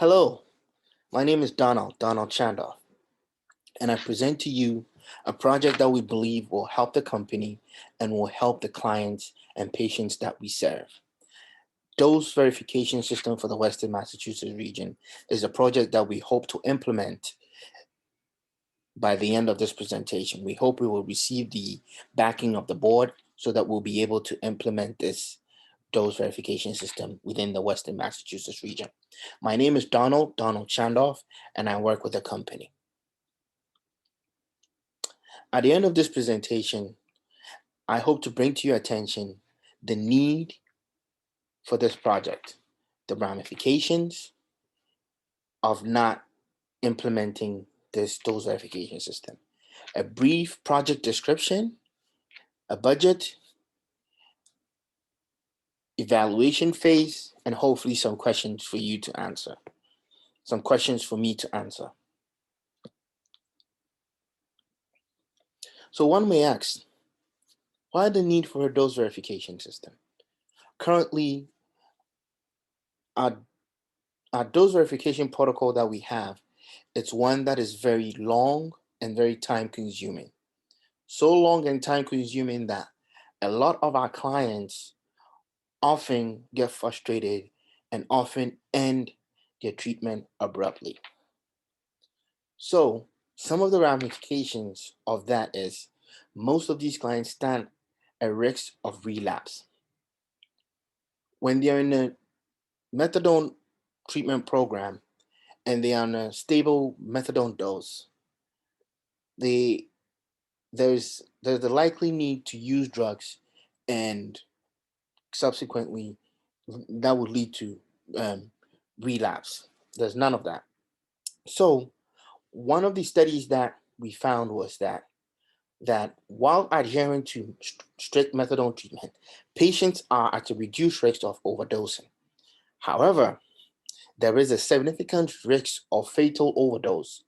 Hello, my name is Donald Schandorf, and I present to you a project that we believe will help the company and will help the clients and patients that we serve. Dose verification system for the Western Massachusetts region is a project that we hope to implement by the end of this presentation. We hope we will receive the backing of the board so that we'll be able to implement this dose verification system within the Western Massachusetts region. My name is Donald Schandorf, and I work with the company. At the end of this presentation, I hope to bring to your attention the need for this project, the ramifications of not implementing this dose verification system, a brief project description, a budget, evaluation phase, and hopefully some questions for you to answer, some questions for me to answer. So one may ask, why the need for a dose verification system? Currently, our dose verification protocol that we have, it's one that is very long and very time consuming. So long and time consuming that a lot of our clients often get frustrated and often end their treatment abruptly. So some of the ramifications of that is most of these clients stand a risk of relapse. When they're in a methadone treatment program and they are on a stable methadone dose, they there's the likely need to use drugs, and subsequently that would lead to um, relapse. There's none of that. So one of the studies that we found was that while adhering to strict methadone treatment, patients are at a reduced risk of overdosing. However, there is a significant risk of fatal overdose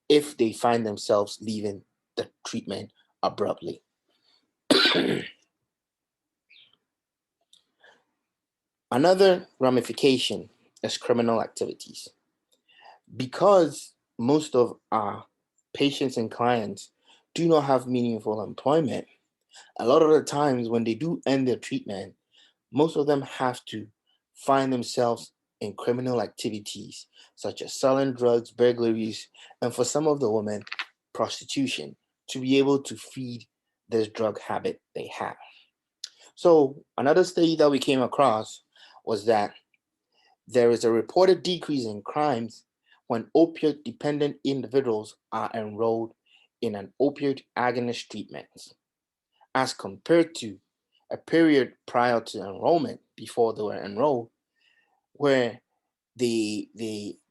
if they find themselves leaving the treatment abruptly. Another ramification is criminal activities. Because most of our patients and clients do not have meaningful employment, a lot of the times when they do end their treatment, most of them have to find themselves in criminal activities such as selling drugs, burglaries, and for some of the women, prostitution to be able to feed this drug habit they have. So, another study that we came across was that there is a reported decrease in crimes when opioid dependent individuals are enrolled in an opioid agonist treatment as compared to a period prior to enrollment before they were enrolled where they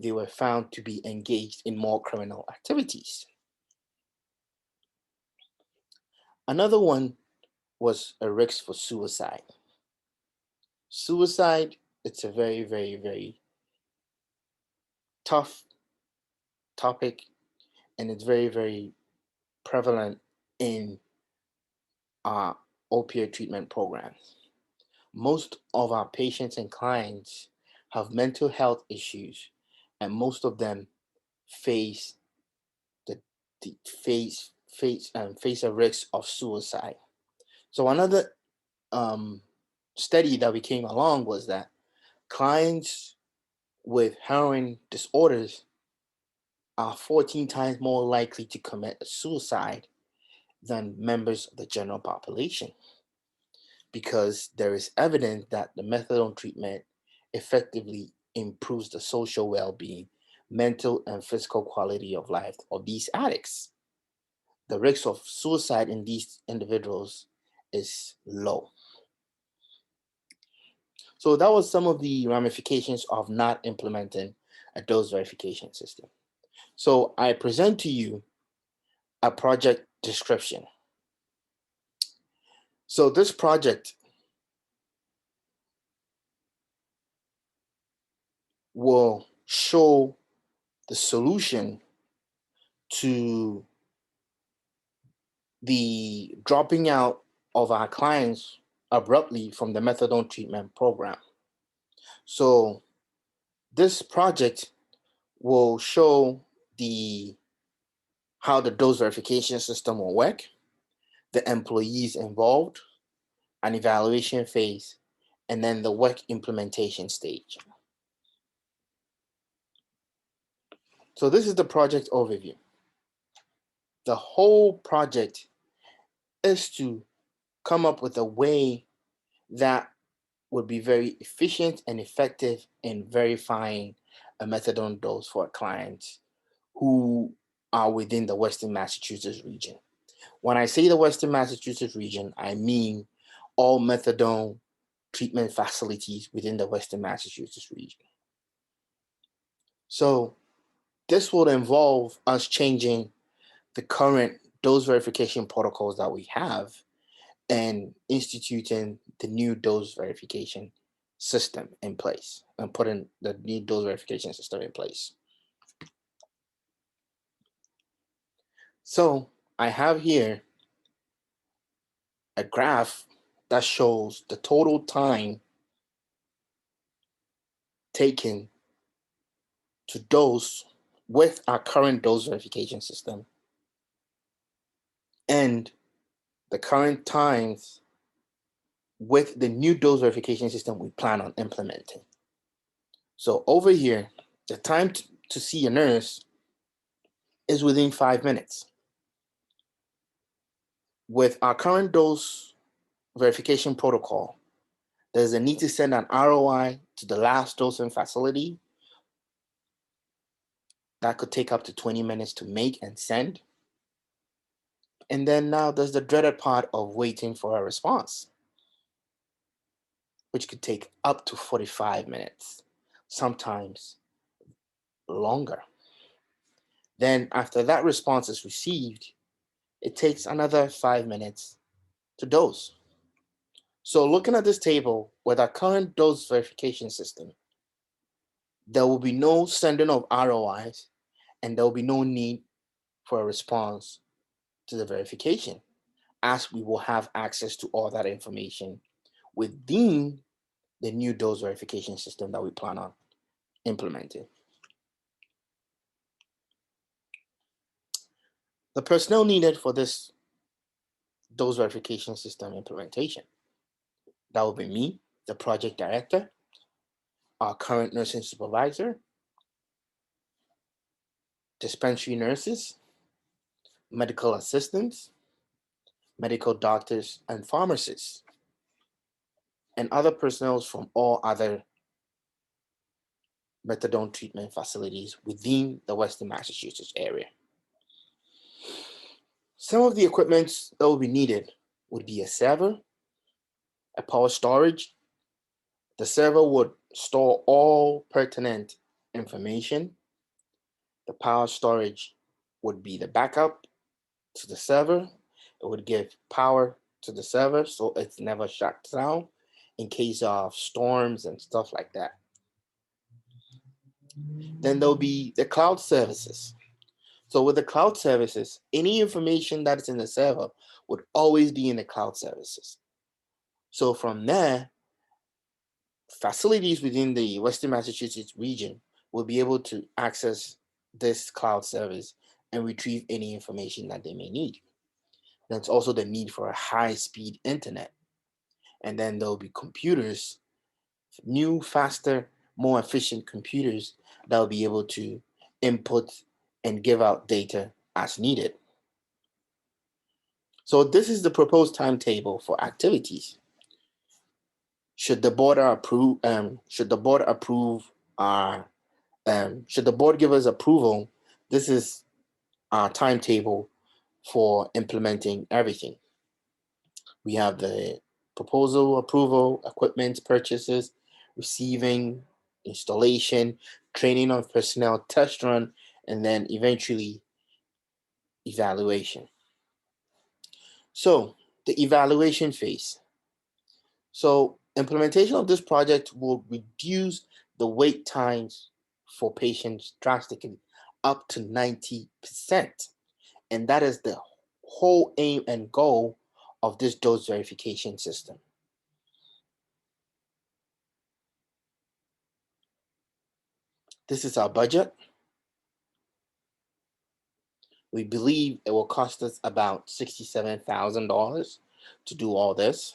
were found to be engaged in more criminal activities. Another one was a risk for suicide. Suicide, it's a very, very, very tough topic, and it's very, very prevalent in our opioid treatment programs. Most of our patients and clients have mental health issues, and most of them face the, the face a risk of suicide. So another um, study that we came along was that clients with heroin disorders are 14 times more likely to commit suicide than members of the general population, because there is evidence that the methadone treatment effectively improves the social well-being, mental and physical quality of life of these addicts. The risk of suicide in these individuals is low. So that was some of the ramifications of not implementing a dose verification system. So I present to you a project description. So this project will show the solution to the dropping out of our clients abruptly from the methadone treatment program. So this project will show the how the dose verification system will work, the employees involved, an evaluation phase, and then the work implementation stage. So this is the project overview. The whole project is to come up with a way that would be very efficient and effective in verifying a methadone dose for clients who are within the Western Massachusetts region. When I say the Western Massachusetts region, I mean all methadone treatment facilities within the Western Massachusetts region. So this will involve us changing the current dose verification protocols that we have and instituting the new dose verification system in place and putting the new dose verification system in place. So I have here a graph that shows the total time taken to dose with our current dose verification system and the current times with the new dose verification system we plan on implementing. So over here, the time to see a nurse is within 5 minutes. With our current dose verification protocol, there's a need to send an ROI to the last dosing facility. That could take up to 20 minutes to make and send. And then now there's the dreaded part of waiting for a response, which could take up to 45 minutes, sometimes longer. Then after that response is received, it takes another 5 minutes to dose. So looking at this table with our current dose verification system, there will be no sending of ROIs and there will be no need for a response to the verification, as we will have access to all that information within the new dose verification system that we plan on implementing. The personnel needed for this dose verification system implementation, that will be me, the project director, our current nursing supervisor, dispensary nurses, medical assistants, medical doctors, and pharmacists, and other personnel from all other methadone treatment facilities within the Western Massachusetts area. Some of the equipment that will be needed would be a server, a power storage. The server would store all pertinent information. The power storage would be the backup to the server. It would give power to the server so it's never shut down in case of storms and stuff like that. Then there'll be the cloud services. So with the cloud services, any information that is in the server would always be in the cloud services. So from there, facilities within the Western Massachusetts region will be able to access this cloud service and retrieve any information that they may need. There's also the need for a high-speed internet. And then there'll be computers, new, faster, more efficient computers that will be able to input and give out data as needed. So this is the proposed timetable for activities. Should the board approve? Should the board approve our? Should the board give us approval? This is our timetable for implementing everything. We have the proposal approval, equipment purchases, receiving, installation, training of personnel, test run, and then eventually evaluation. So the evaluation phase. So implementation of this project will reduce the wait times for patients drastically up to 90%. And that is the whole aim and goal of this dose verification system. This is our budget. We believe it will cost us about $67,000 to do all this.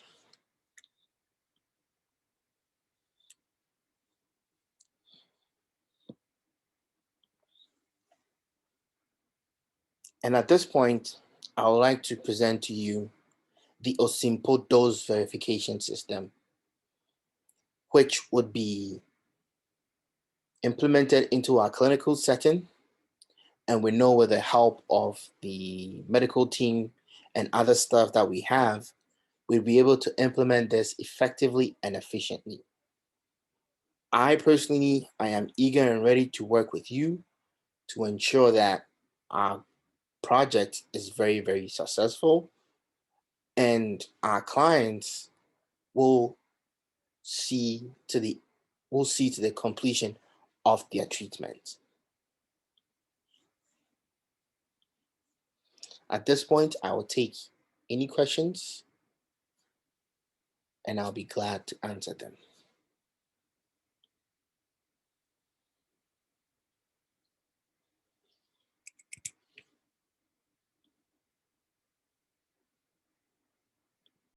And at this point, I would like to present to you the OSIMPO dose verification system, which would be implemented into our clinical setting. And we know with the help of the medical team and other stuff that we have, we'll be able to implement this effectively and efficiently. I personally, I am eager and ready to work with you to ensure that our project is very, very successful and our clients will see to the completion of their treatment. At this point, I will take any questions and I'll be glad to answer them.